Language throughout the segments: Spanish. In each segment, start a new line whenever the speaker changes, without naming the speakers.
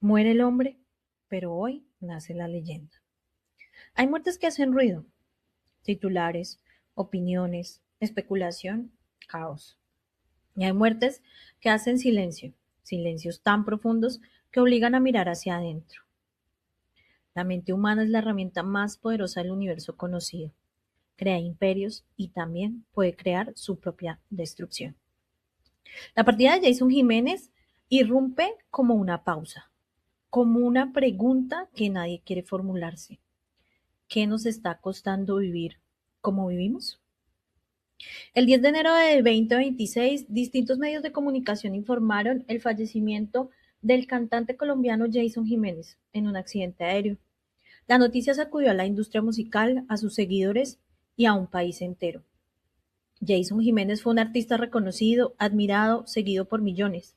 Muere el hombre, pero hoy nace la leyenda. Hay muertes que hacen ruido, titulares, opiniones, especulación, caos. Y hay muertes que hacen silencio, silencios tan profundos que obligan a mirar hacia adentro. La mente humana es la herramienta más poderosa del universo conocido. Crea imperios y también puede crear su propia destrucción. La partida de Jason Jiménez irrumpe como una pausa, como una pregunta que nadie quiere formularse. ¿Qué nos está costando vivir como vivimos? El 10 de enero de 2026, distintos medios de comunicación informaron el fallecimiento del cantante colombiano Jason Jiménez en un accidente aéreo. La noticia sacudió a la industria musical, a sus seguidores y a un país entero. Jason Jiménez fue un artista reconocido, admirado, seguido por millones.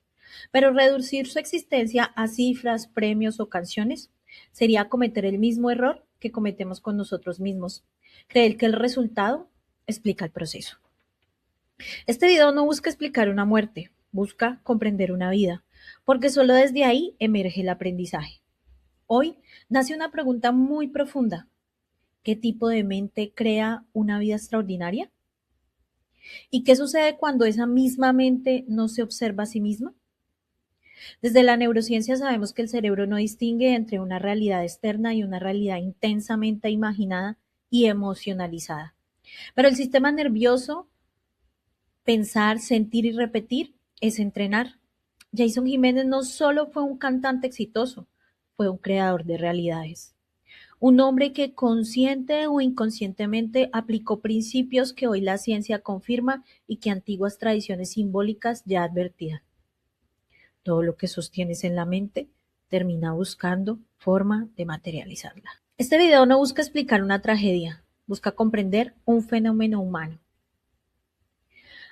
Pero reducir su existencia a cifras, premios o canciones sería cometer el mismo error que cometemos con nosotros mismos. Creer que el resultado explica el proceso. Este video no busca explicar una muerte, busca comprender una vida, porque solo desde ahí emerge el aprendizaje. Hoy nace una pregunta muy profunda. ¿Qué tipo de mente crea una vida extraordinaria? ¿Y qué sucede cuando esa misma mente no se observa a sí misma? Desde la neurociencia sabemos que el cerebro no distingue entre una realidad externa y una realidad intensamente imaginada y emocionalizada. Pero el sistema nervioso, pensar, sentir y repetir, es entrenar. Jason Jiménez no solo fue un cantante exitoso, fue un creador de realidades. Un hombre que consciente o inconscientemente aplicó principios que hoy la ciencia confirma y que antiguas tradiciones simbólicas ya advertían. Todo lo que sostienes en la mente termina buscando forma de materializarla. Este video no busca explicar una tragedia, busca comprender un fenómeno humano.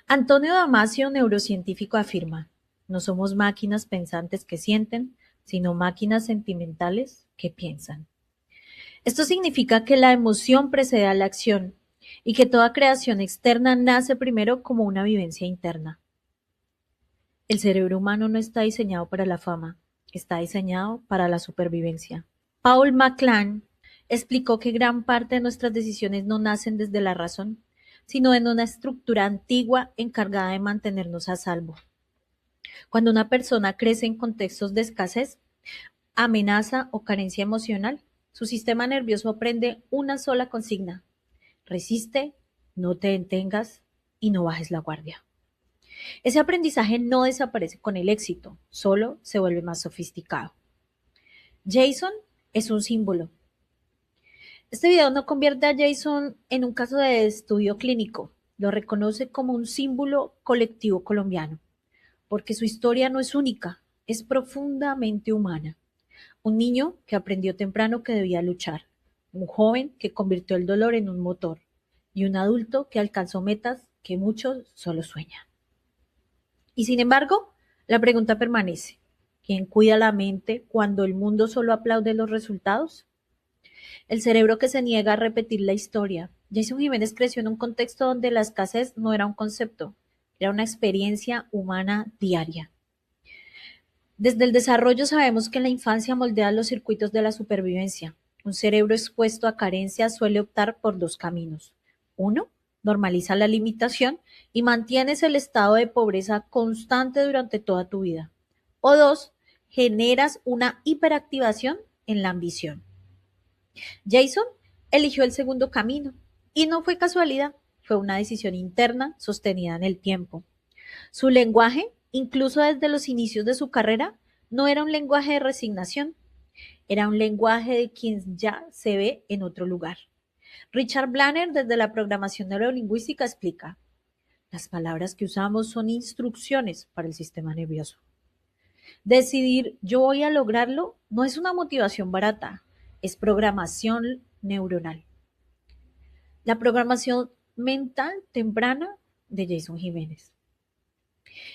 Antonio Damasio, neurocientífico, afirma: no somos máquinas pensantes que sienten, sino máquinas sentimentales que piensan. Esto significa que la emoción precede a la acción y que toda creación externa nace primero como una vivencia interna. El cerebro humano no está diseñado para la fama, está diseñado para la supervivencia. Paul MacLean explicó que gran parte de nuestras decisiones no nacen desde la razón, sino en una estructura antigua encargada de mantenernos a salvo. Cuando una persona crece en contextos de escasez, amenaza o carencia emocional, su sistema nervioso aprende una sola consigna: resiste, no te detengas y no bajes la guardia. Ese aprendizaje no desaparece con el éxito, solo se vuelve más sofisticado. Jason es un símbolo. Este video no convierte a Jason en un caso de estudio clínico, lo reconoce como un símbolo colectivo colombiano, porque su historia no es única, es profundamente humana. Un niño que aprendió temprano que debía luchar, un joven que convirtió el dolor en un motor y un adulto que alcanzó metas que muchos solo sueñan. Y sin embargo, la pregunta permanece: ¿quién cuida la mente cuando el mundo solo aplaude los resultados? El cerebro que se niega a repetir la historia. Jason Jiménez creció en un contexto donde la escasez no era un concepto, era una experiencia humana diaria. Desde el desarrollo sabemos que la infancia moldea los circuitos de la supervivencia. Un cerebro expuesto a carencias suele optar por dos caminos. Uno, normaliza la limitación y mantienes el estado de pobreza constante durante toda tu vida. O dos, generas una hiperactivación en la ambición. Jason eligió el segundo camino y no fue casualidad, fue una decisión interna sostenida en el tiempo. Su lenguaje, incluso desde los inicios de su carrera, no era un lenguaje de resignación, era un lenguaje de quien ya se ve en otro lugar. Richard Blanner, desde la programación neurolingüística, explica: las palabras que usamos son instrucciones para el sistema nervioso. Decidir yo voy a lograrlo no es una motivación barata, es programación neuronal. La programación mental temprana de Jason Jiménez.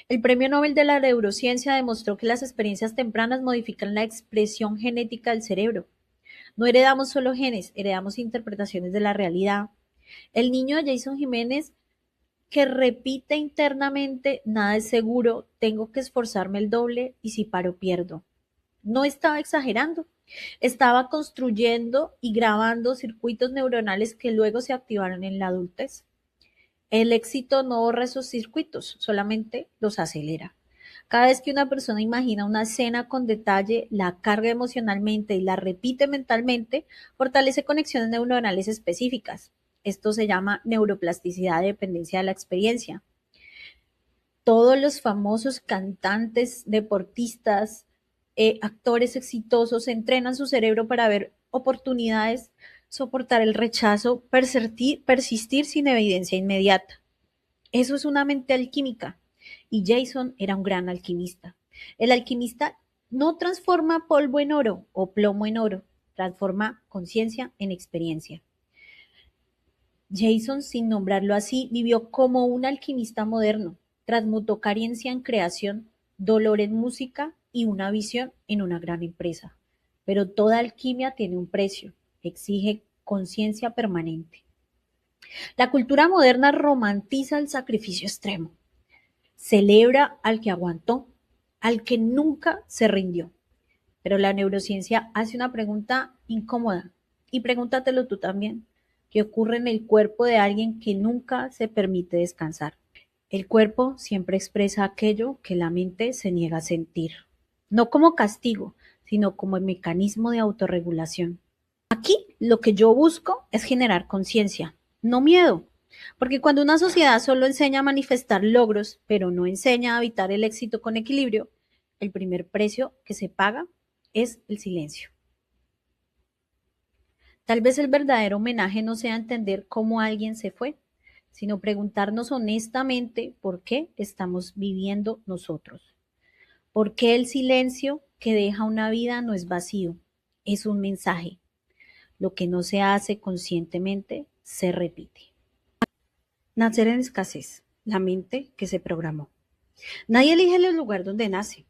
El Premio Nobel de la Neurociencia demostró que las experiencias tempranas modifican la expresión genética del cerebro. No heredamos solo genes, heredamos interpretaciones de la realidad. El niño de Jason Jiménez que repite internamente: nada es seguro, tengo que esforzarme el doble y si paro pierdo. No estaba exagerando. Estaba construyendo y grabando circuitos neuronales que luego se activaron en la adultez. El éxito no borra esos circuitos, solamente los acelera. Cada vez que una persona imagina una escena con detalle, la carga emocionalmente y la repite mentalmente, fortalece conexiones neuronales específicas. Esto se llama neuroplasticidad de dependencia de la experiencia. Todos los famosos cantantes, deportistas, actores exitosos entrenan su cerebro para ver oportunidades, soportar el rechazo, persistir sin evidencia inmediata. Eso es una mente alquímica. Y Jason era un gran alquimista. El alquimista no transforma polvo en oro o plomo en oro, transforma conciencia en experiencia. Jason, sin nombrarlo así, vivió como un alquimista moderno, transmutó carencia en creación, dolor en música y una visión en una gran empresa. Pero toda alquimia tiene un precio, exige conciencia permanente. La cultura moderna romantiza el sacrificio extremo, celebra al que aguantó, al que nunca se rindió. Pero la neurociencia hace una pregunta incómoda y pregúntatelo tú también. ¿Qué ocurre en el cuerpo de alguien que nunca se permite descansar? El cuerpo siempre expresa aquello que la mente se niega a sentir, no como castigo, sino como el mecanismo de autorregulación. Aquí lo que yo busco es generar conciencia, no miedo, porque cuando una sociedad solo enseña a manifestar logros, pero no enseña a habitar el éxito con equilibrio, el primer precio que se paga es el silencio. Tal vez el verdadero homenaje no sea entender cómo alguien se fue, sino preguntarnos honestamente por qué estamos viviendo nosotros. ¿Por qué el silencio que deja una vida no es vacío? Es un mensaje. Lo que no se hace conscientemente se repite. Nacer en escasez, la mente que se programó. Nadie elige el lugar donde nace,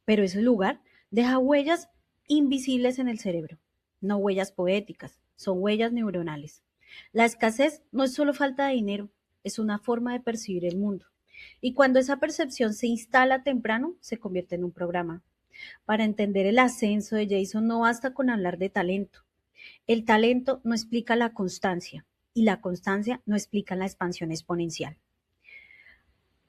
pero ese lugar deja huellas invisibles en el cerebro, no huellas poéticas, son huellas neuronales. La escasez no es solo falta de dinero, es una forma de percibir el mundo. Y cuando esa percepción se instala temprano, se convierte en un programa. Para entender el ascenso de Jason no basta con hablar de talento. El talento no explica la constancia y la constancia no explica la expansión exponencial.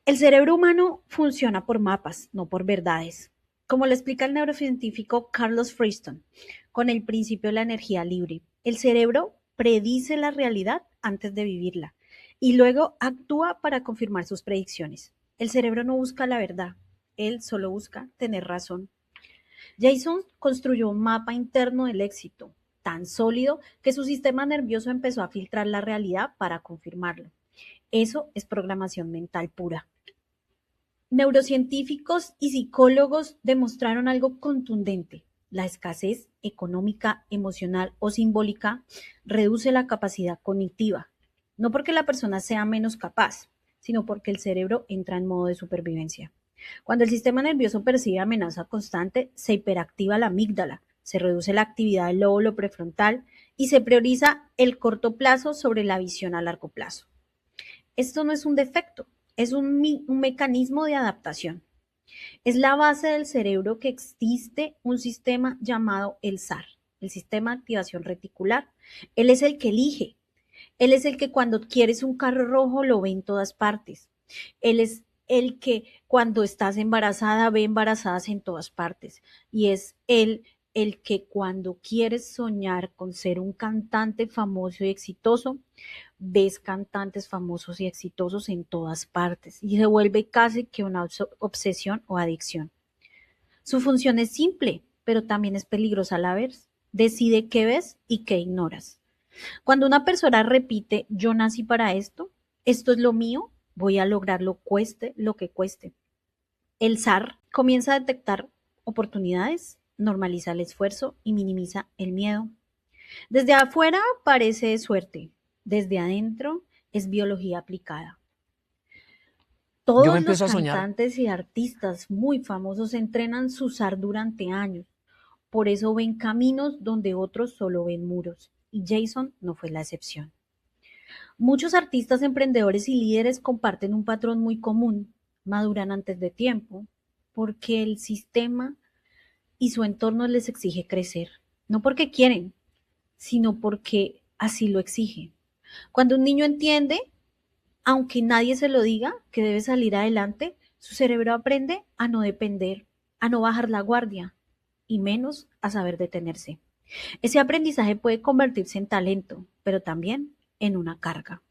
El cerebro humano funciona por mapas, no por verdades. Como lo explica el neurocientífico Carlos Friston, con el principio de la energía libre, el cerebro predice la realidad antes de vivirla y luego actúa para confirmar sus predicciones. El cerebro no busca la verdad, él solo busca tener razón. Jason construyó un mapa interno del éxito, tan sólido que su sistema nervioso empezó a filtrar la realidad para confirmarlo. Eso es programación mental pura. Neurocientíficos y psicólogos demostraron algo contundente. La escasez económica, emocional o simbólica reduce la capacidad cognitiva, no porque la persona sea menos capaz, sino porque el cerebro entra en modo de supervivencia. Cuando el sistema nervioso percibe amenaza constante, se hiperactiva la amígdala, se reduce la actividad del lóbulo prefrontal y se prioriza el corto plazo sobre la visión a largo plazo. Esto no es un defecto, es un mecanismo de adaptación. Es la base del cerebro que existe un sistema llamado el SAR, el sistema de activación reticular. Él es el que elige. Él es el que cuando quieres un carro rojo lo ve en todas partes. Él es el que cuando estás embarazada ve embarazadas en todas partes. Y es él el que cuando quieres soñar con ser un cantante famoso y exitoso, ves cantantes famosos y exitosos en todas partes y se vuelve casi que una obsesión o adicción. Su función es simple, pero también es peligrosa a la vez. Decide qué ves y qué ignoras. Cuando una persona repite, yo nací para esto es lo mío, voy a lograrlo cueste lo que cueste. El SAR comienza a detectar oportunidades, normaliza el esfuerzo y minimiza el miedo. Desde afuera parece suerte, desde adentro es biología aplicada.
Yo me
Todos los
empiezo a soñar.
cantantes y artistas muy famosos entrenan su SAR durante años. Por eso ven caminos donde otros solo ven muros. Y Jason no fue la excepción. Muchos artistas, emprendedores y líderes comparten un patrón muy común. Maduran antes de tiempo porque el sistema y su entorno les exige crecer, no porque quieren, sino porque así lo exige. Cuando un niño entiende, aunque nadie se lo diga, que debe salir adelante, su cerebro aprende a no depender, a no bajar la guardia y menos a saber detenerse. Ese aprendizaje puede convertirse en talento, pero también en una carga.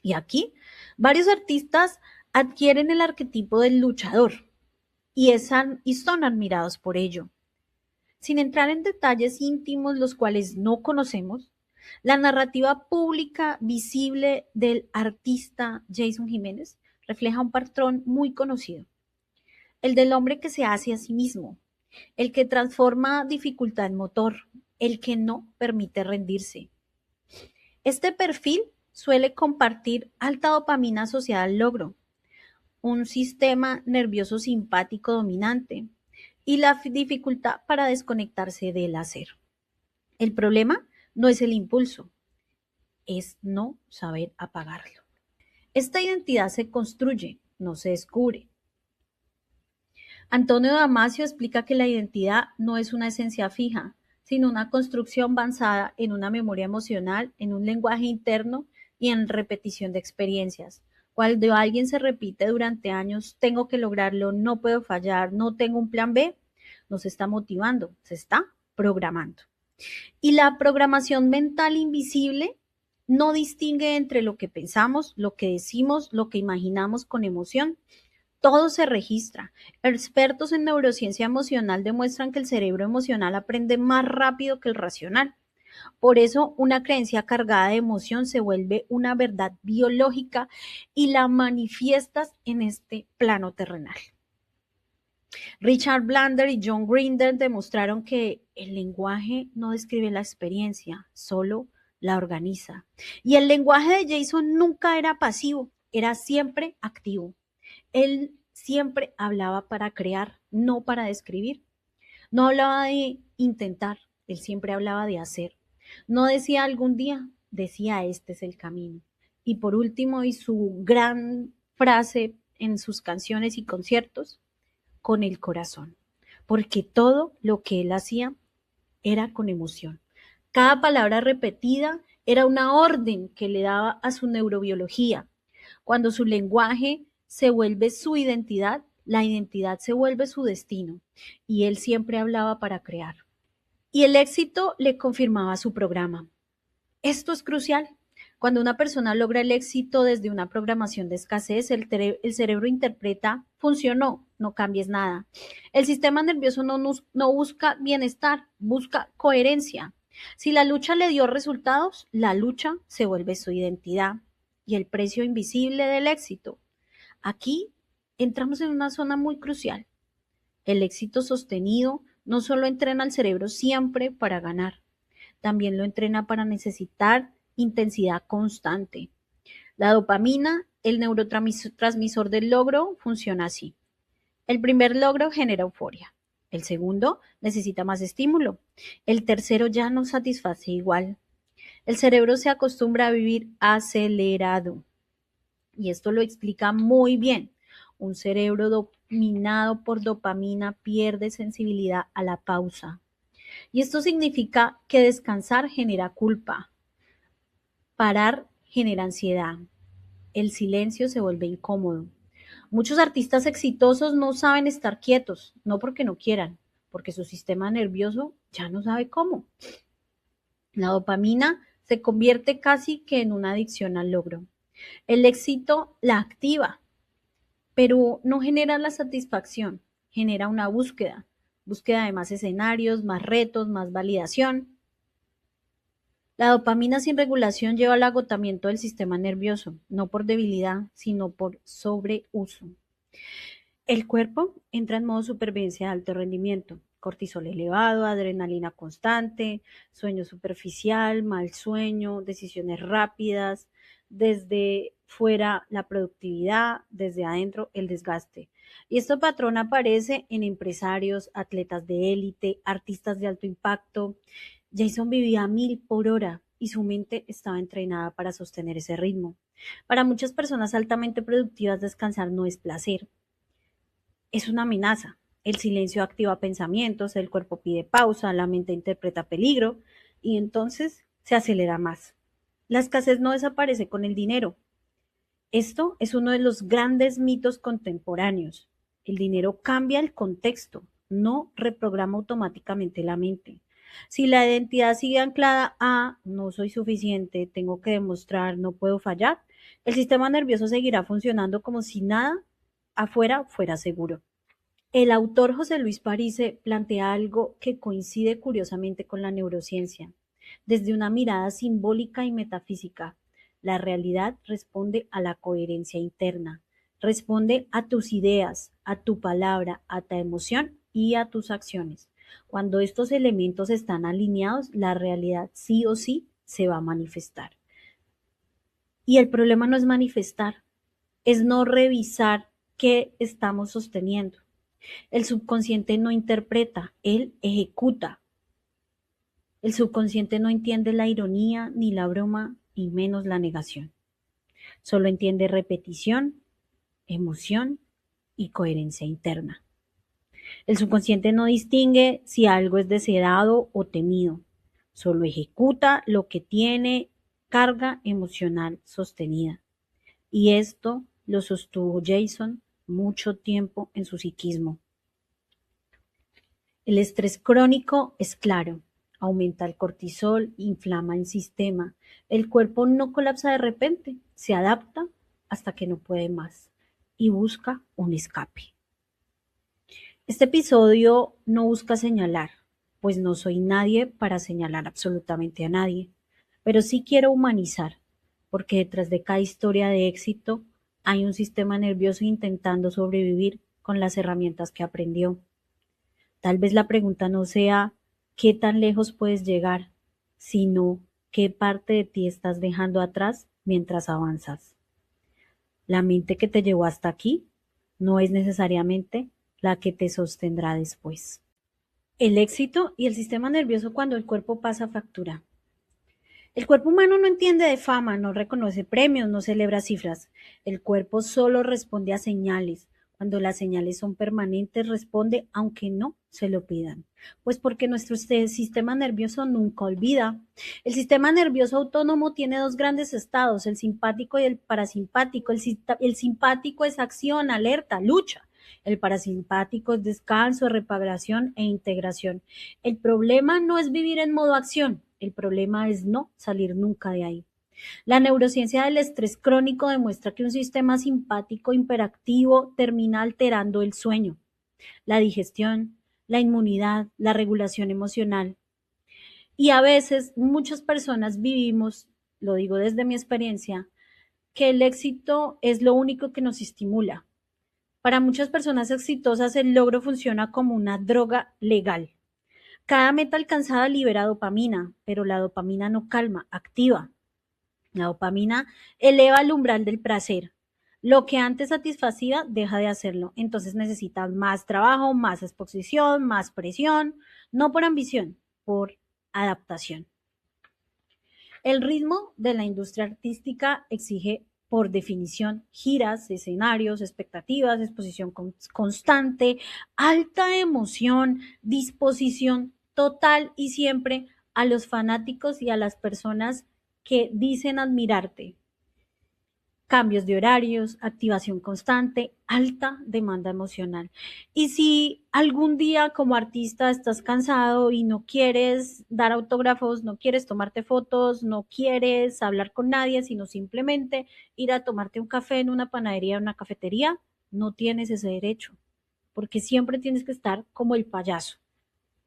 Y aquí, varios artistas adquieren el arquetipo del luchador y son admirados por ello. Sin entrar en detalles íntimos los cuales no conocemos, la narrativa pública visible del artista Jason Jiménez refleja un patrón muy conocido, el del hombre que se hace a sí mismo, el que transforma dificultad en motor, el que no permite rendirse. Este perfil suele compartir alta dopamina asociada al logro, un sistema nervioso simpático dominante y la dificultad para desconectarse del hacer. El problema no es el impulso, es no saber apagarlo. Esta identidad se construye, no se descubre. Antonio Damasio explica que la identidad no es una esencia fija, sino una construcción basada en una memoria emocional, en un lenguaje interno y en repetición de experiencias. Cuando alguien se repite durante años, tengo que lograrlo, no puedo fallar, no tengo un plan B, no se está motivando, se está programando. Y la programación mental invisible no distingue entre lo que pensamos, lo que decimos, lo que imaginamos con emoción. Todo se registra. Expertos en neurociencia emocional demuestran que el cerebro emocional aprende más rápido que el racional. Por eso, una creencia cargada de emoción se vuelve una verdad biológica y la manifiestas en este plano terrenal. Richard Blander y John Grinder demostraron que el lenguaje no describe la experiencia, solo la organiza. Y el lenguaje de Jason nunca era pasivo, era siempre activo. Él siempre hablaba para crear, no para describir. No hablaba de intentar, él siempre hablaba de hacer. No decía algún día, decía este es el camino. Y por último, y su gran frase en sus canciones y conciertos, con el corazón, porque todo lo que él hacía era con emoción. Cada palabra repetida era una orden que le daba a su neurobiología. Cuando su lenguaje se vuelve su identidad, la identidad se vuelve su destino. Y él siempre hablaba para crear. Y el éxito le confirmaba su programa. Esto es crucial. Cuando una persona logra el éxito desde una programación de escasez, el cerebro interpreta, funcionó, no cambies nada. El sistema nervioso no busca bienestar, busca coherencia. Si la lucha le dio resultados, la lucha se vuelve su identidad y el precio invisible del éxito. Aquí entramos en una zona muy crucial. El éxito sostenido no solo entrena al cerebro siempre para ganar, también lo entrena para necesitar intensidad constante. La dopamina, el neurotransmisor del logro, funciona así. El primer logro genera euforia. El segundo necesita más estímulo. El tercero ya no satisface igual. El cerebro se acostumbra a vivir acelerado. Y esto lo explica muy bien. Un cerebro dominado por dopamina pierde sensibilidad a la pausa. Y esto significa que descansar genera culpa, parar genera ansiedad, el silencio se vuelve incómodo. Muchos artistas exitosos no saben estar quietos, no porque no quieran, porque su sistema nervioso ya no sabe cómo. La dopamina se convierte casi que en una adicción al logro. El éxito la activa, pero no genera la satisfacción, genera una búsqueda de más escenarios, más retos, más validación. La dopamina sin regulación lleva al agotamiento del sistema nervioso, no por debilidad, sino por sobreuso. El cuerpo entra en modo supervivencia de alto rendimiento, cortisol elevado, adrenalina constante, sueño superficial, mal sueño, decisiones rápidas, desde fuera la productividad, desde adentro el desgaste. Y este patrón aparece en empresarios, atletas de élite, artistas de alto impacto. Jason vivía a 1000 por hora y su mente estaba entrenada para sostener ese ritmo. Para muchas personas altamente productivas, descansar no es placer, es una amenaza.
El silencio activa pensamientos, el cuerpo pide pausa, la mente interpreta peligro y entonces se acelera más. La escasez no desaparece con el dinero. Esto es uno de los grandes mitos contemporáneos. El dinero cambia el contexto, no reprograma automáticamente la mente. Si la identidad sigue anclada a no soy suficiente, tengo que demostrar, no puedo fallar, el sistema nervioso seguirá funcionando como si nada afuera fuera seguro. El autor José Luis Parise plantea algo que coincide curiosamente con la neurociencia. Desde una mirada simbólica y metafísica, la realidad responde a la coherencia interna, responde a tus ideas, a tu palabra, a tu emoción y a tus acciones. Cuando estos elementos están alineados, la realidad sí o sí se va a manifestar. Y el problema no es manifestar, es no revisar qué estamos sosteniendo. El subconsciente no interpreta, él ejecuta. El subconsciente no entiende la ironía ni la broma y menos la negación. Solo entiende repetición, emoción y coherencia interna. El subconsciente no distingue si algo es deseado o temido. Solo ejecuta lo que tiene carga emocional sostenida. Y esto lo sostuvo Jason mucho tiempo en su psiquismo. El estrés crónico es claro, aumenta el cortisol, inflama el sistema. El cuerpo no colapsa de repente, se adapta hasta que no puede más y busca un escape. Este episodio no busca señalar, pues no soy nadie para señalar absolutamente a nadie, pero sí quiero humanizar, porque detrás de cada historia de éxito hay un sistema nervioso intentando sobrevivir con las herramientas que aprendió. Tal vez la pregunta no sea qué tan lejos puedes llegar, sino qué parte de ti estás dejando atrás mientras avanzas. La mente que te llevó hasta aquí no es necesariamente la que te sostendrá después. El éxito y el sistema nervioso cuando el cuerpo pasa factura. El cuerpo humano no entiende de fama, no reconoce premios, no celebra cifras. El cuerpo solo responde a señales. Cuando las señales son permanentes, responde aunque no se lo pidan. Pues porque nuestro sistema nervioso nunca olvida. El sistema nervioso autónomo tiene dos grandes estados, el simpático y el parasimpático. El simpático es acción, alerta, lucha. El parasimpático es descanso, reparación e integración. El problema no es vivir en modo acción, el problema es no salir nunca de ahí. La neurociencia del estrés crónico demuestra que un sistema simpático hiperactivo termina alterando el sueño, la digestión, la inmunidad, la regulación emocional. Y a veces muchas personas vivimos, lo digo desde mi experiencia, que el éxito es lo único que nos estimula. Para muchas personas exitosas el logro funciona como una droga legal. Cada meta alcanzada libera dopamina, pero la dopamina no calma, activa. La dopamina eleva el umbral del placer. Lo que antes satisfacía deja de hacerlo. Entonces necesitas más trabajo, más exposición, más presión, no por ambición, por adaptación. El ritmo de la industria artística exige, por definición, giras, escenarios, expectativas, exposición constante, alta emoción, disposición total y siempre a los fanáticos y a las personas que dicen admirarte. Cambios de horarios, activación constante, alta demanda emocional. Y si algún día como artista estás cansado y no quieres dar autógrafos, no quieres tomarte fotos, no quieres hablar con nadie, sino simplemente ir a tomarte un café en una panadería o una cafetería, no tienes ese derecho, porque siempre tienes que estar como el payaso,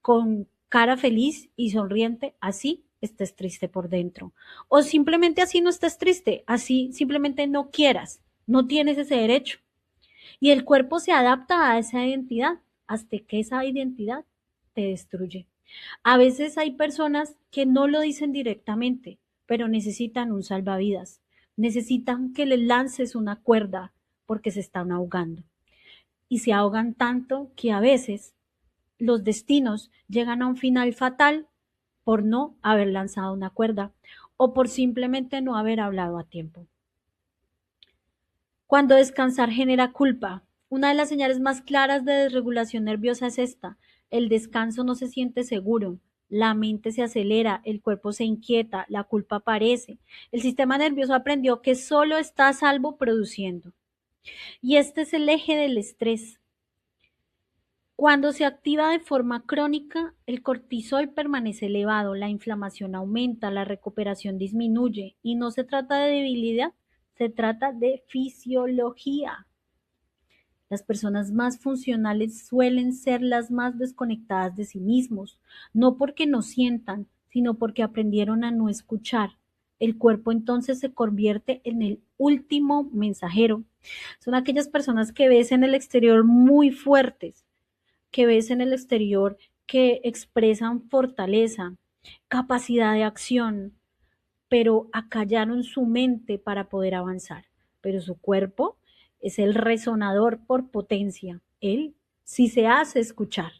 con cara feliz y sonriente, así estés triste por dentro. O simplemente así no estés triste, así simplemente no quieras, no tienes ese derecho. Y el cuerpo se adapta a esa identidad hasta que esa identidad te destruye. A veces hay personas que no lo dicen directamente, pero necesitan un salvavidas, necesitan que les lances una cuerda porque se están ahogando. Y se ahogan tanto que a veces los destinos llegan a un final fatal por no haber lanzado una cuerda o por simplemente no haber hablado a tiempo. Cuando descansar genera culpa, Una de las señales más claras de desregulación nerviosa es esta: el descanso no se siente seguro, la mente se acelera, el cuerpo se inquieta, la culpa aparece. El sistema nervioso aprendió que solo está a salvo produciendo. Y este es el eje del estrés. Cuando se activa de forma crónica, el cortisol permanece elevado, la inflamación aumenta, la recuperación disminuye y no se trata de debilidad, se trata de fisiología. Las personas más funcionales suelen ser las más desconectadas de sí mismos, no porque no sientan, sino porque aprendieron a no escuchar. El cuerpo entonces se convierte en el último mensajero. Son aquellas personas que ves en el exterior muy fuertes, que ves en el exterior que expresan fortaleza, capacidad de acción, pero acallaron su mente para poder avanzar. Pero su cuerpo es el resonador por potencia. Él sí se hace escuchar.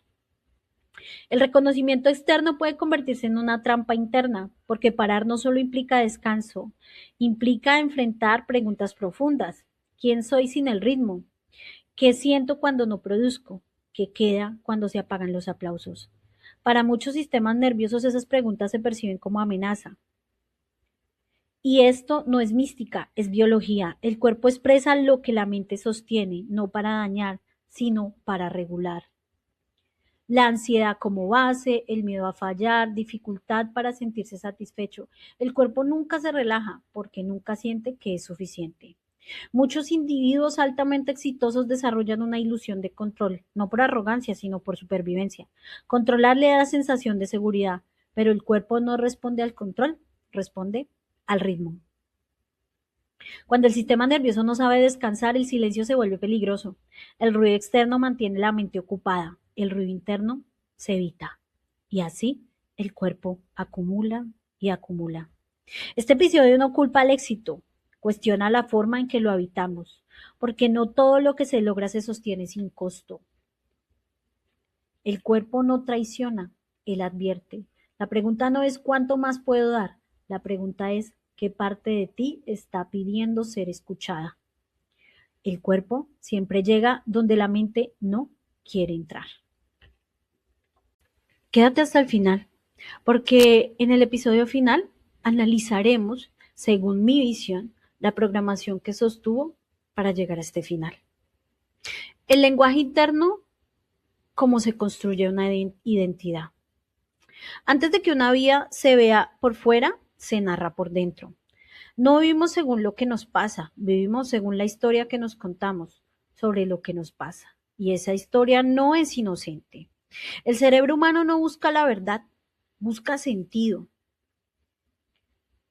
El reconocimiento externo puede convertirse en una trampa interna, porque parar no solo implica descanso, implica enfrentar preguntas profundas. ¿Quién soy sin el ritmo? ¿Qué siento cuando no produzco? ¿Qué queda cuando se apagan los aplausos? Para muchos sistemas nerviosos esas preguntas se perciben como amenaza. Y esto no es mística, es biología. El cuerpo expresa lo que la mente sostiene, no para dañar, sino para regular. La ansiedad como base, el miedo a fallar, dificultad para sentirse satisfecho. El cuerpo nunca se relaja porque nunca siente que es suficiente. Muchos individuos altamente exitosos desarrollan una ilusión de control, no por arrogancia, sino por supervivencia. Controlar le da sensación de seguridad, pero el cuerpo no responde al control, responde al ritmo. Cuando el sistema nervioso no sabe descansar, el silencio se vuelve peligroso. El ruido externo mantiene la mente ocupada, el ruido interno se evita. Y así el cuerpo acumula y acumula. Este episodio no culpa al éxito, cuestiona la forma en que lo habitamos, porque no todo lo que se logra se sostiene sin costo. El cuerpo no traiciona, él advierte. La pregunta no es cuánto más puedo dar, la pregunta es qué parte de ti está pidiendo ser escuchada. El cuerpo siempre llega donde la mente no quiere entrar. Quédate hasta el final, porque en el episodio final analizaremos, según mi visión, la programación que sostuvo para llegar a este final. El lenguaje interno, cómo se construye una identidad. Antes de que una vida se vea por fuera, se narra por dentro. No vivimos según lo que nos pasa, vivimos según la historia que nos contamos sobre lo que nos pasa. Y esa historia no es inocente. El cerebro humano no busca la verdad, busca sentido.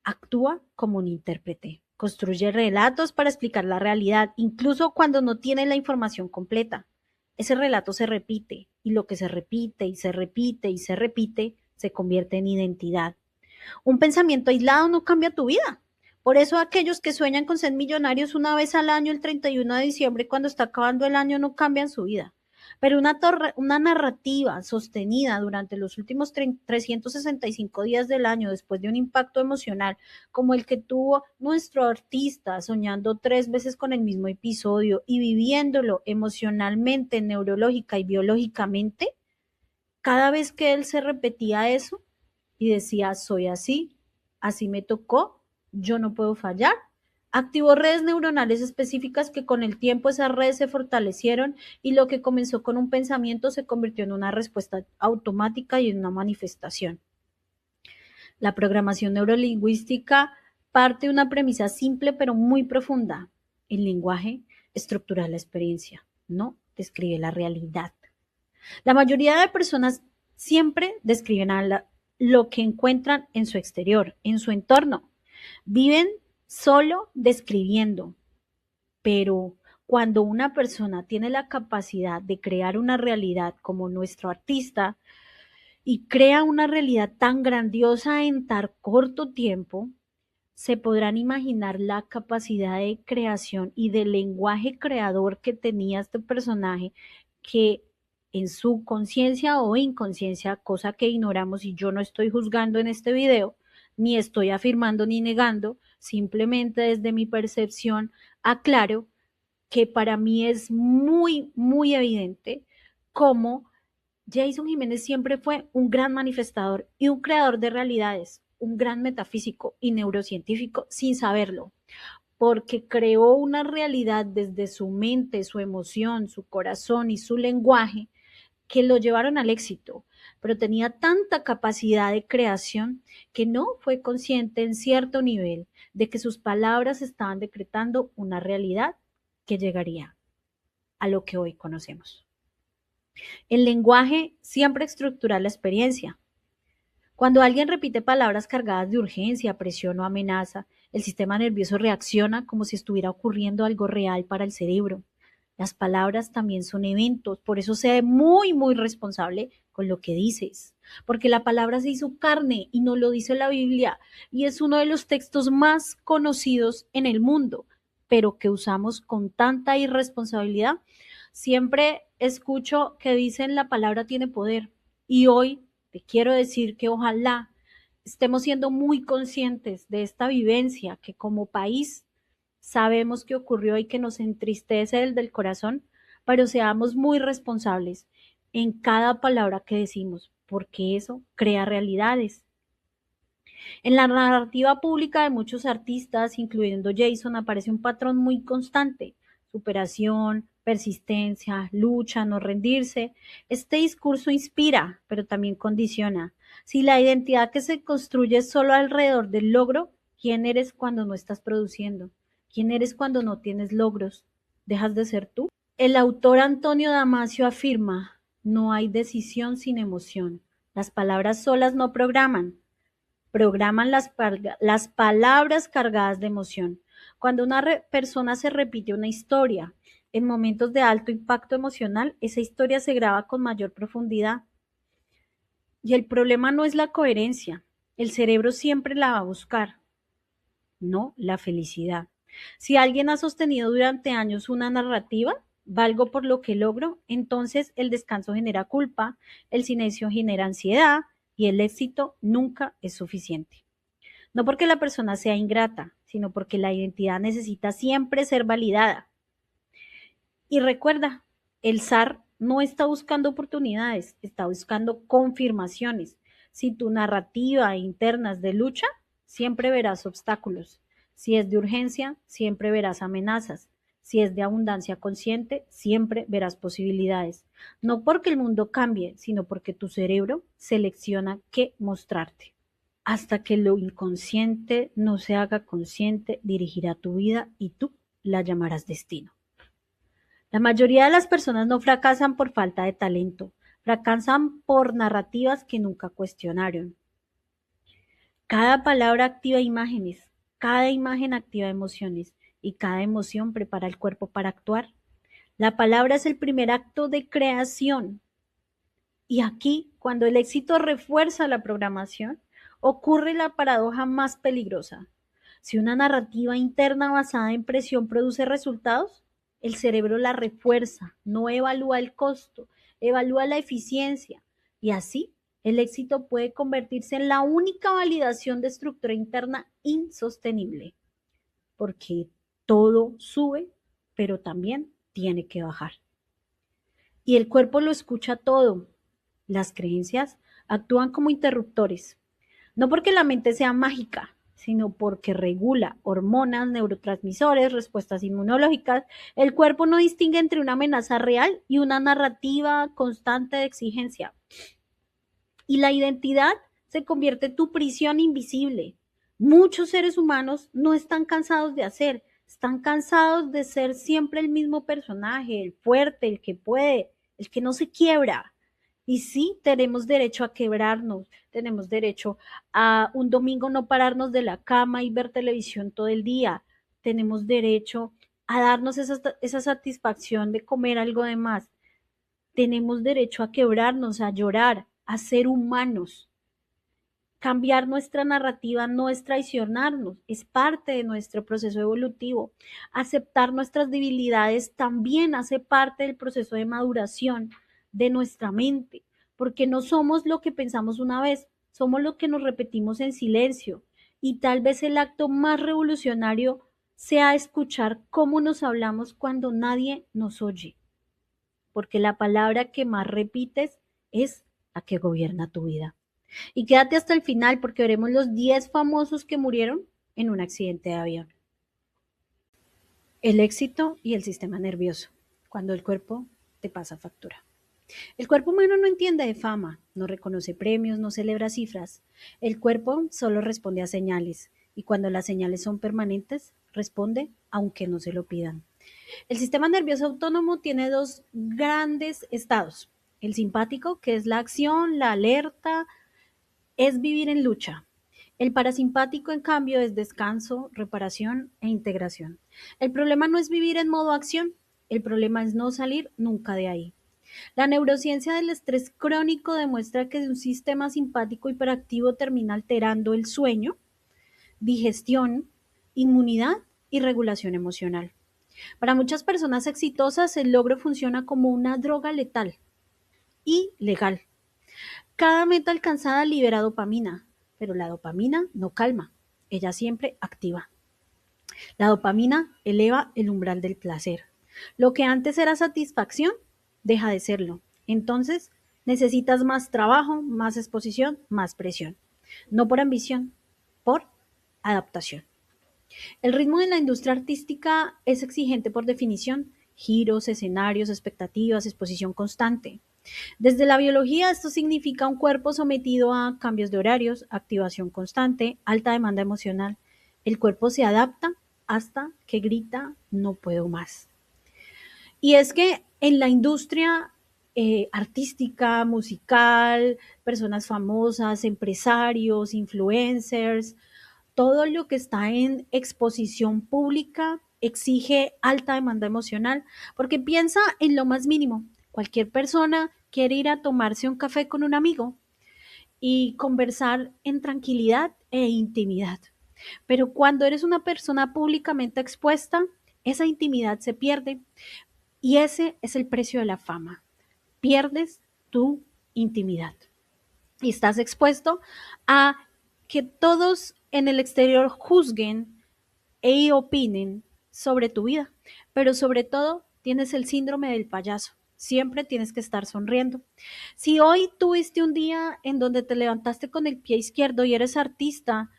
Actúa como un intérprete. Construye relatos para explicar la realidad, incluso cuando no tiene la información completa. Ese relato se repite, y lo que se repite y se repite y se repite se convierte en identidad. Un pensamiento aislado no cambia tu vida. Por eso aquellos que sueñan con ser millonarios una vez al año, el 31 de diciembre, cuando está acabando el año, no cambian su vida. Pero una narrativa sostenida durante los últimos 365 días del año, después de un impacto emocional como el que tuvo nuestro artista, soñando 3 veces con el mismo episodio y viviéndolo emocionalmente, neurológica y biológicamente, cada vez que él se repetía eso y decía, soy así, así me tocó, yo no puedo fallar, activó redes neuronales específicas que con el tiempo esas redes se fortalecieron y lo que comenzó con un pensamiento se convirtió en una respuesta automática y en una manifestación. La programación neurolingüística parte de una premisa simple pero muy profunda. El lenguaje estructura la experiencia, no describe la realidad. La mayoría de personas siempre describen lo que encuentran en su exterior, en su entorno. Viven solo describiendo, pero cuando una persona tiene la capacidad de crear una realidad como nuestro artista y crea una realidad tan grandiosa en tan corto tiempo, se podrán imaginar la capacidad de creación y de lenguaje creador que tenía este personaje, que en su conciencia o inconsciencia, cosa que ignoramos y yo no estoy juzgando en este video, ni estoy afirmando ni negando, simplemente desde mi percepción aclaro que para mí es muy, muy evidente cómo Jason Jiménez siempre fue un gran manifestador y un creador de realidades, un gran metafísico y neurocientífico sin saberlo, porque creó una realidad desde su mente, su emoción, su corazón y su lenguaje que lo llevaron al éxito, pero tenía tanta capacidad de creación que no fue consciente en cierto nivel de que sus palabras estaban decretando una realidad que llegaría a lo que hoy conocemos. El lenguaje siempre estructura la experiencia. Cuando alguien repite palabras cargadas de urgencia, presión o amenaza, el sistema nervioso reacciona como si estuviera ocurriendo algo real para el cerebro. Las palabras también son eventos, por eso sé muy, muy responsable con lo que dices, porque la palabra se hizo carne y no lo dice la Biblia, y es uno de los textos más conocidos en el mundo, pero que usamos con tanta irresponsabilidad. Siempre escucho que dicen la palabra tiene poder, y hoy te quiero decir que ojalá estemos siendo muy conscientes de esta vivencia que como país sabemos que ocurrió y que nos entristece el del corazón, pero seamos muy responsables en cada palabra que decimos, porque eso crea realidades. En la narrativa pública de muchos artistas, incluyendo Jason, aparece un patrón muy constante: superación, persistencia, lucha, no rendirse. Este discurso inspira, pero también condiciona. Si la identidad que se construye solo alrededor del logro, ¿quién eres cuando no estás produciendo? ¿Quién eres cuando no tienes logros? ¿Dejas de ser tú? El autor Antonio Damasio afirma: no hay decisión sin emoción. Las palabras solas no programan las palabras cargadas de emoción. Cuando una persona se repite una historia en momentos de alto impacto emocional, esa historia se graba con mayor profundidad. Y el problema no es la coherencia. El cerebro siempre la va a buscar, no la felicidad. Si alguien ha sostenido durante años una narrativa, valgo por lo que logro, entonces el descanso genera culpa, el silencio genera ansiedad y el éxito nunca es suficiente. No porque la persona sea ingrata, sino porque la identidad necesita siempre ser validada. Y recuerda, el zar no está buscando oportunidades, está buscando confirmaciones. Si tu narrativa interna es de lucha, siempre verás obstáculos. Si es de urgencia, siempre verás amenazas. Si es de abundancia consciente, siempre verás posibilidades. No porque el mundo cambie, sino porque tu cerebro selecciona qué mostrarte. Hasta que lo inconsciente no se haga consciente, dirigirá tu vida y tú la llamarás destino. La mayoría de las personas no fracasan por falta de talento, fracasan por narrativas que nunca cuestionaron. Cada palabra activa imágenes, cada imagen activa emociones y cada emoción prepara el cuerpo para actuar. La palabra es el primer acto de creación. Y aquí, cuando el éxito refuerza la programación, ocurre la paradoja más peligrosa. Si una narrativa interna basada en presión produce resultados, el cerebro la refuerza, no evalúa el costo, evalúa la eficiencia. Y así, el éxito puede convertirse en la única validación de estructura interna insostenible. Porque todo sube, pero también tiene que bajar. Y el cuerpo lo escucha todo. Las creencias actúan como interruptores, no porque la mente sea mágica, sino porque regula hormonas, neurotransmisores, respuestas inmunológicas. El cuerpo no distingue entre una amenaza real y una narrativa constante de exigencia. Y la identidad se convierte en tu prisión invisible. Muchos seres humanos no están cansados de hacer, están cansados de ser siempre el mismo personaje, el fuerte, el que puede, el que no se quiebra. Y sí, tenemos derecho a quebrarnos, tenemos derecho a un domingo no pararnos de la cama y ver televisión todo el día, tenemos derecho a darnos esa satisfacción de comer algo de más, tenemos derecho a quebrarnos, a llorar, a ser humanos. Cambiar nuestra narrativa no es traicionarnos, es parte de nuestro proceso evolutivo. Aceptar nuestras debilidades también hace parte del proceso de maduración de nuestra mente, porque no somos lo que pensamos una vez, somos lo que nos repetimos en silencio. Y tal vez el acto más revolucionario sea escuchar cómo nos hablamos cuando nadie nos oye, porque la palabra que más repites es la que gobierna tu vida. Y quédate hasta el final porque veremos los 10 famosos que murieron en un accidente de avión. El éxito y el sistema nervioso, cuando el cuerpo te pasa factura. El cuerpo humano no entiende de fama, no reconoce premios, no celebra cifras. El cuerpo solo responde a señales y cuando las señales son permanentes, responde aunque no se lo pidan. El sistema nervioso autónomo tiene dos grandes estados. El simpático, que es la acción, la alerta, es vivir en lucha. El parasimpático, en cambio, es descanso, reparación e integración. El problema no es vivir en modo acción, el problema es no salir nunca de ahí. La neurociencia del estrés crónico demuestra que un sistema simpático hiperactivo termina alterando el sueño, digestión, inmunidad y regulación emocional. Para muchas personas exitosas, el logro funciona como una droga letal y legal. Cada meta alcanzada libera dopamina, pero la dopamina no calma, ella siempre activa. La dopamina eleva el umbral del placer. Lo que antes era satisfacción, deja de serlo. Entonces, necesitas más trabajo, más exposición, más presión. No por ambición, por adaptación. El ritmo de la industria artística es exigente por definición. Giros, escenarios, expectativas, exposición constante. Desde la biología, esto significa un cuerpo sometido a cambios de horarios, activación constante, alta demanda emocional. El cuerpo se adapta hasta que grita, no puedo más. Y es que en la industria artística, musical, personas famosas, empresarios, influencers, todo lo que está en exposición pública exige alta demanda emocional, porque piensa en lo más mínimo. Cualquier persona quiere ir a tomarse un café con un amigo y conversar en tranquilidad e intimidad. Pero cuando eres una persona públicamente expuesta, esa intimidad se pierde y ese es el precio de la fama. Pierdes tu intimidad y estás expuesto a que todos en el exterior juzguen e opinen sobre tu vida, pero sobre todo tienes el síndrome del payaso. Siempre tienes que estar sonriendo. Si hoy tuviste un día en donde te levantaste con el pie izquierdo y eres artista,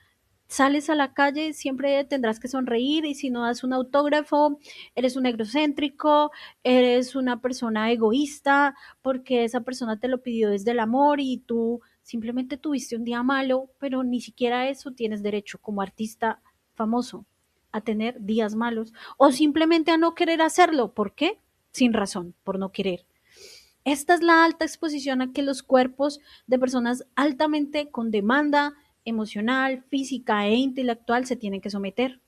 sales a la calle, siempre tendrás que sonreír y si no das un autógrafo, eres un egocéntrico, eres una persona egoísta, porque esa persona te lo pidió desde el amor y tú simplemente tuviste un día malo, pero ni siquiera eso tienes derecho como artista famoso a tener días malos o simplemente a no querer hacerlo. ¿Por qué? Sin razón, por no querer. Esta es la alta exposición a que los cuerpos de personas altamente con demanda emocional, física e intelectual se tienen que someter.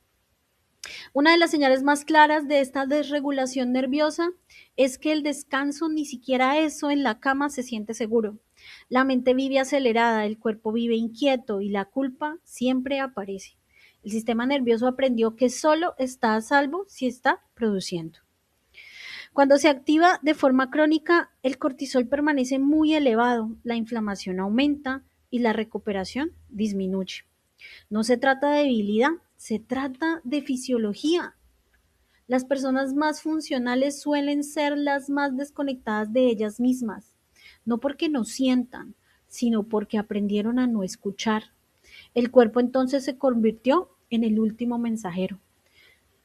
Una de las señales más claras de esta desregulación nerviosa es que el descanso, ni siquiera eso en la cama, se siente seguro. La mente vive acelerada, el cuerpo vive inquieto y la culpa siempre aparece. El sistema nervioso aprendió que solo está a salvo si está produciendo. Cuando se activa de forma crónica, el cortisol permanece muy elevado, la inflamación aumenta y la recuperación disminuye. No se trata de debilidad, se trata de fisiología. Las personas más funcionales suelen ser las más desconectadas de ellas mismas, no porque no sientan, sino porque aprendieron a no escuchar. El cuerpo entonces se convirtió en el último mensajero.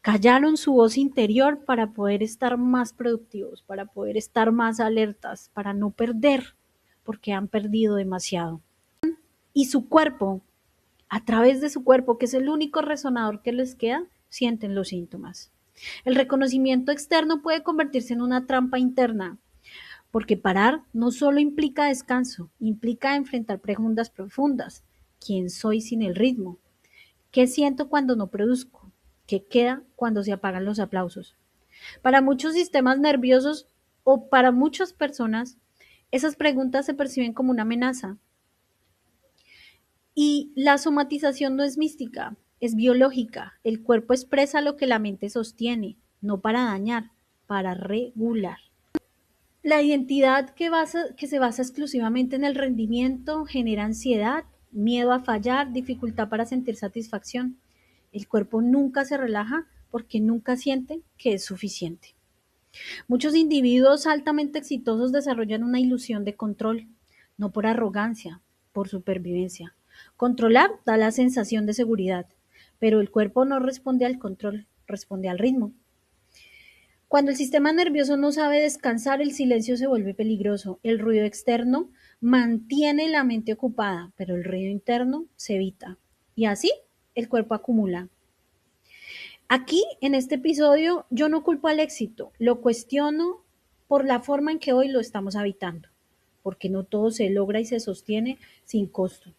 Callaron su voz interior para poder estar más productivos, para poder estar más alertas, para no perder, porque han perdido demasiado. Y su cuerpo, a través de su cuerpo, que es el único resonador que les queda, sienten los síntomas. El reconocimiento externo puede convertirse en una trampa interna, porque parar no solo implica descanso, implica enfrentar preguntas profundas. ¿Quién soy sin el ritmo? ¿Qué siento cuando no produzco? ¿Qué queda cuando se apagan los aplausos? Para muchos sistemas nerviosos o para muchas personas, esas preguntas se perciben como una amenaza. Y la somatización no es mística, es biológica. El cuerpo expresa lo que la mente sostiene, no para dañar, para regular. La identidad que se basa exclusivamente en el rendimiento genera ansiedad, miedo a fallar, dificultad para sentir satisfacción. El cuerpo nunca se relaja porque nunca sienten que es suficiente. Muchos individuos altamente exitosos desarrollan una ilusión de control, no por arrogancia, por supervivencia. Controlar da la sensación de seguridad, pero el cuerpo no responde al control, responde al ritmo. Cuando el sistema nervioso no sabe descansar, el silencio se vuelve peligroso. El ruido externo mantiene la mente ocupada, pero el ruido interno se evita. Y así el cuerpo acumula. Aquí, en este episodio, yo no culpo al éxito, lo cuestiono por la forma en que hoy lo estamos habitando, porque no todo se logra y se sostiene sin costo.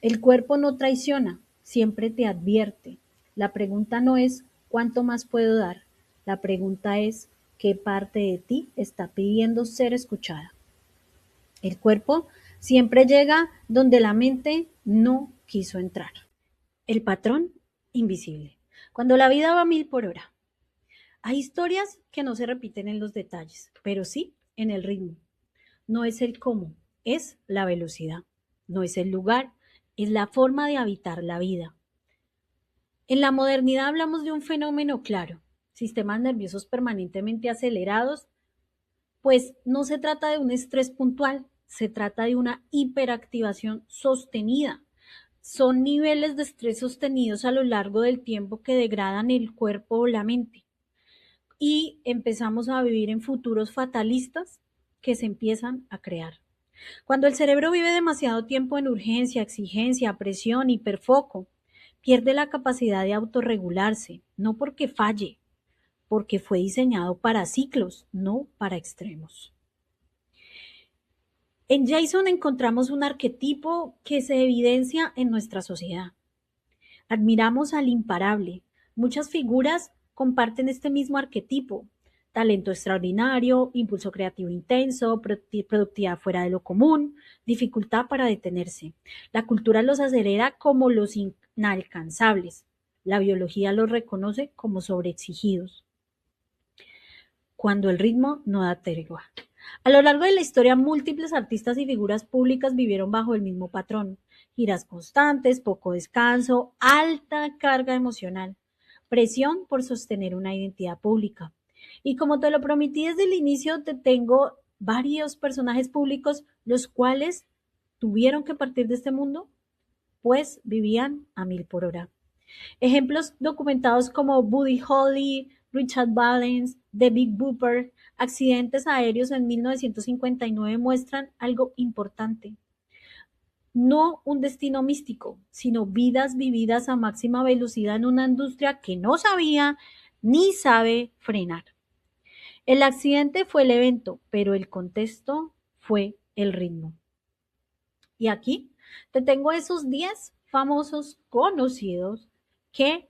El cuerpo no traiciona, siempre te advierte. La pregunta no es ¿cuánto más puedo dar? La pregunta es ¿qué parte de ti está pidiendo ser escuchada? El cuerpo siempre llega donde la mente no quiso entrar. El patrón invisible. Cuando la vida va a 1000 por hora. Hay historias que no se repiten en los detalles, pero sí en el ritmo. No es el cómo, es la velocidad. No es el lugar, es la forma de habitar la vida. En la modernidad hablamos de un fenómeno claro, sistemas nerviosos permanentemente acelerados, pues no se trata de un estrés puntual, se trata de una hiperactivación sostenida. Son niveles de estrés sostenidos a lo largo del tiempo que degradan el cuerpo o la mente. Y empezamos a vivir en futuros fatalistas que se empiezan a crear. Cuando el cerebro vive demasiado tiempo en urgencia, exigencia, presión, hiperfoco, pierde la capacidad de autorregularse, no porque falle, porque fue diseñado para ciclos, no para extremos. En Jason encontramos un arquetipo que se evidencia en nuestra sociedad. Admiramos al imparable. Muchas figuras comparten este mismo arquetipo. Talento extraordinario, impulso creativo intenso, productividad fuera de lo común, dificultad para detenerse. La cultura los acelera como los inalcanzables. La biología los reconoce como sobreexigidos. Cuando el ritmo no da tregua. A lo largo de la historia, múltiples artistas y figuras públicas vivieron bajo el mismo patrón. Giras constantes, poco descanso, alta carga emocional, presión por sostener una identidad pública. Y como te lo prometí desde el inicio, te tengo varios personajes públicos los cuales tuvieron que partir de este mundo, pues vivían a 1000 por hora. Ejemplos documentados como Buddy Holly, Richard Valens, The Big Bopper, accidentes aéreos en 1959 muestran algo importante. No un destino místico, sino vidas vividas a máxima velocidad en una industria que no sabía ni sabe frenar. El accidente fue el evento, pero el contexto fue el ritmo. Y aquí te tengo esos 10 famosos conocidos que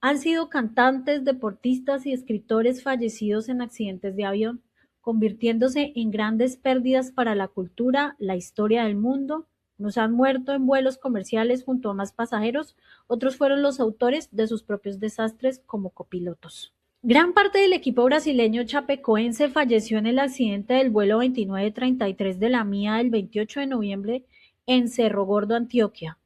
han sido cantantes, deportistas y escritores fallecidos en accidentes de avión, convirtiéndose en grandes pérdidas para la cultura, la historia del mundo. Unos han muerto en vuelos comerciales junto a más pasajeros, otros fueron los autores de sus propios desastres como copilotos. Gran parte del equipo brasileño chapecoense falleció en el accidente del vuelo 2933 de la MIA del 28 de noviembre en Cerro Gordo, Antioquia.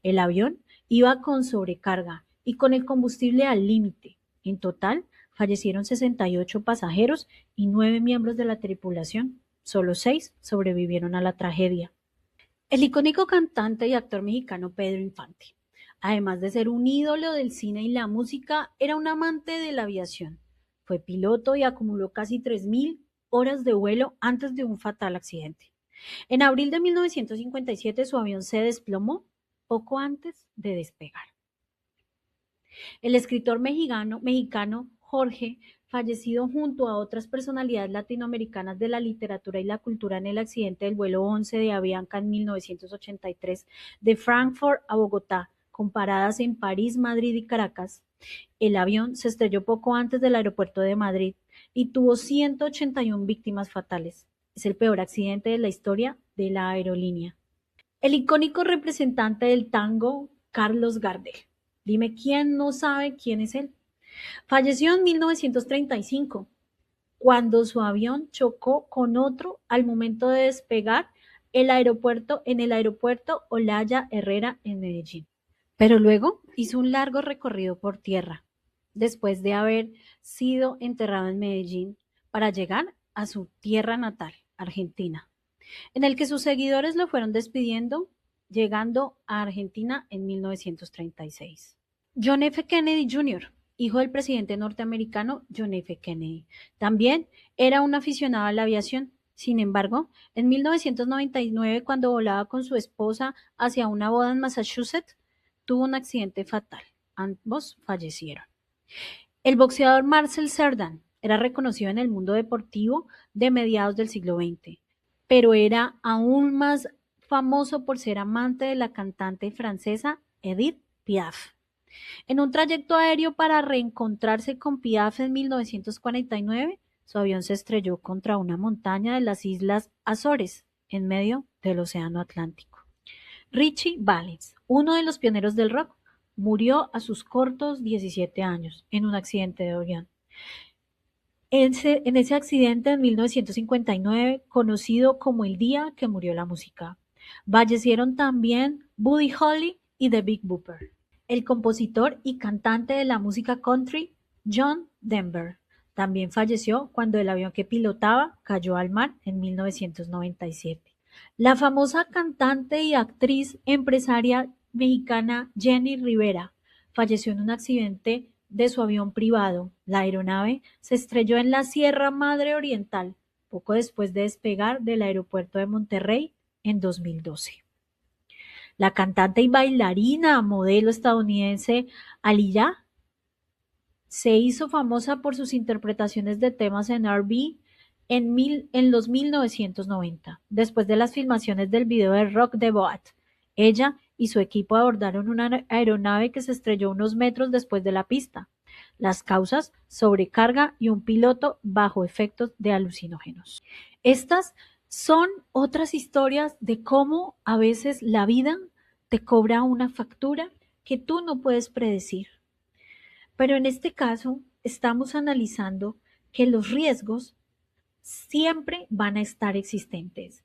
El avión iba con sobrecarga y con el combustible al límite. En total, fallecieron 68 pasajeros y 9 miembros de la tripulación. Solo 6 sobrevivieron a la tragedia. El icónico cantante y actor mexicano Pedro Infante, además de ser un ídolo del cine y la música, era un amante de la aviación. Fue piloto y acumuló casi 3000 horas de vuelo antes de un fatal accidente. En abril de 1957 su avión se desplomó poco antes de despegar. El escritor mexicano Jorge, fallecido junto a otras personalidades latinoamericanas de la literatura y la cultura en el accidente del vuelo 11 de Avianca en 1983 de Frankfurt a Bogotá, con paradas en París, Madrid y Caracas. El avión se estrelló poco antes del aeropuerto de Madrid y tuvo 181 víctimas fatales. Es el peor accidente de la historia de la aerolínea. El icónico representante del tango, Carlos Gardel. Dime quién no sabe quién es él. Falleció en 1935, cuando su avión chocó con otro al momento de despegar en el aeropuerto Olaya Herrera en Medellín. Pero luego hizo un largo recorrido por tierra. después de haber sido enterrado en Medellín para llegar a su tierra natal, Argentina, en el que sus seguidores lo fueron despidiendo, llegando a Argentina en 1936. John F. Kennedy Jr., hijo del presidente norteamericano John F. Kennedy, también era un aficionado a la aviación. Sin embargo, en 1999, cuando volaba con su esposa hacia una boda en Massachusetts, tuvo un accidente fatal. Ambos fallecieron. El boxeador Marcel Cerdan era reconocido en el mundo deportivo de mediados del siglo XX, pero era aún más famoso por ser amante de la cantante francesa Edith Piaf. En un trayecto aéreo para reencontrarse con Piaf en 1949, su avión se estrelló contra una montaña de las Islas Azores, en medio del Océano Atlántico. Ritchie Valens, uno de los pioneros del rock, murió a sus cortos 17 años en un accidente de avión. En ese accidente en 1959, conocido como el día que murió la música, fallecieron también Buddy Holly y The Big Bopper. El compositor y cantante de la música country, John Denver, también falleció cuando el avión que pilotaba cayó al mar en 1997. La famosa cantante y actriz empresaria mexicana Jenny Rivera falleció en un accidente de su avión privado. La aeronave se estrelló en la Sierra Madre Oriental poco después de despegar del aeropuerto de Monterrey en 2012. La cantante y bailarina modelo estadounidense Aaliyah se hizo famosa por sus interpretaciones de temas en R&B en los 1990. Después de las filmaciones del video de Rock the Boat, ella y su equipo abordaron una aeronave que se estrelló unos metros después de la pista. Las causas: sobrecarga y un piloto bajo efectos de alucinógenos. Estas son otras historias de cómo a veces la vida te cobra una factura que tú no puedes predecir. Pero en este caso estamos analizando que los riesgos siempre van a estar existentes.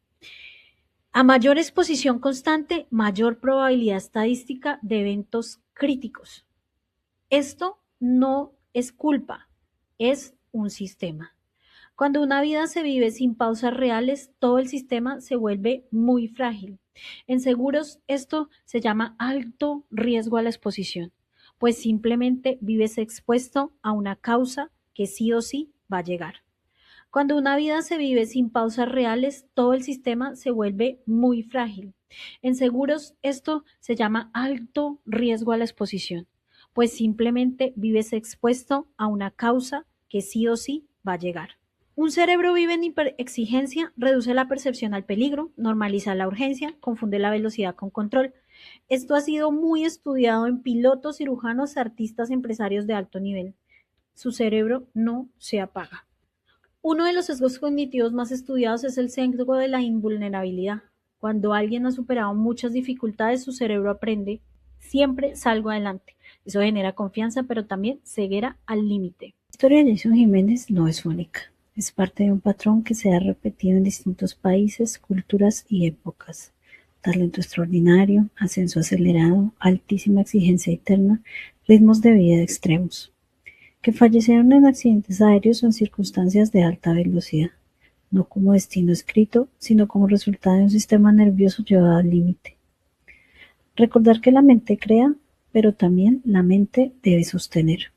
A mayor exposición constante, mayor probabilidad estadística de eventos críticos. Esto no es culpa, es un sistema. Cuando una vida se vive sin pausas reales, todo el sistema se vuelve muy frágil. En seguros, esto se llama alto riesgo a la exposición, pues simplemente vives expuesto a una causa que sí o sí va a llegar. Cuando una vida se vive sin pausas reales, todo el sistema se vuelve muy frágil. En seguros, esto se llama alto riesgo a la exposición, pues simplemente vives expuesto a una causa que sí o sí va a llegar. Un cerebro vive en hiperexigencia, reduce la percepción al peligro, normaliza la urgencia, confunde la velocidad con control. Esto ha sido muy estudiado en pilotos, cirujanos, artistas, empresarios de alto nivel. Su cerebro no se apaga. Uno de los sesgos cognitivos más estudiados es el sesgo de la invulnerabilidad. Cuando alguien ha superado muchas dificultades, su cerebro aprende: siempre salgo adelante. Eso genera confianza, pero también ceguera al límite. La historia de Jason Jiménez no es única. Es parte de un patrón que se ha repetido en distintos países, culturas y épocas. Talento extraordinario, ascenso acelerado, altísima exigencia eterna, ritmos de vida extremos. Que fallecieron en accidentes aéreos o en circunstancias de alta velocidad, no como destino escrito, sino como resultado de un sistema nervioso llevado al límite. Recordar que la mente crea, pero también la mente debe sostener.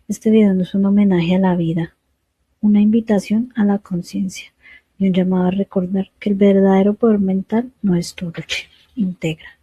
Este video no es un homenaje a la vida, una invitación a la conciencia y un llamado a recordar que el verdadero poder mental no es tu lucha, integra.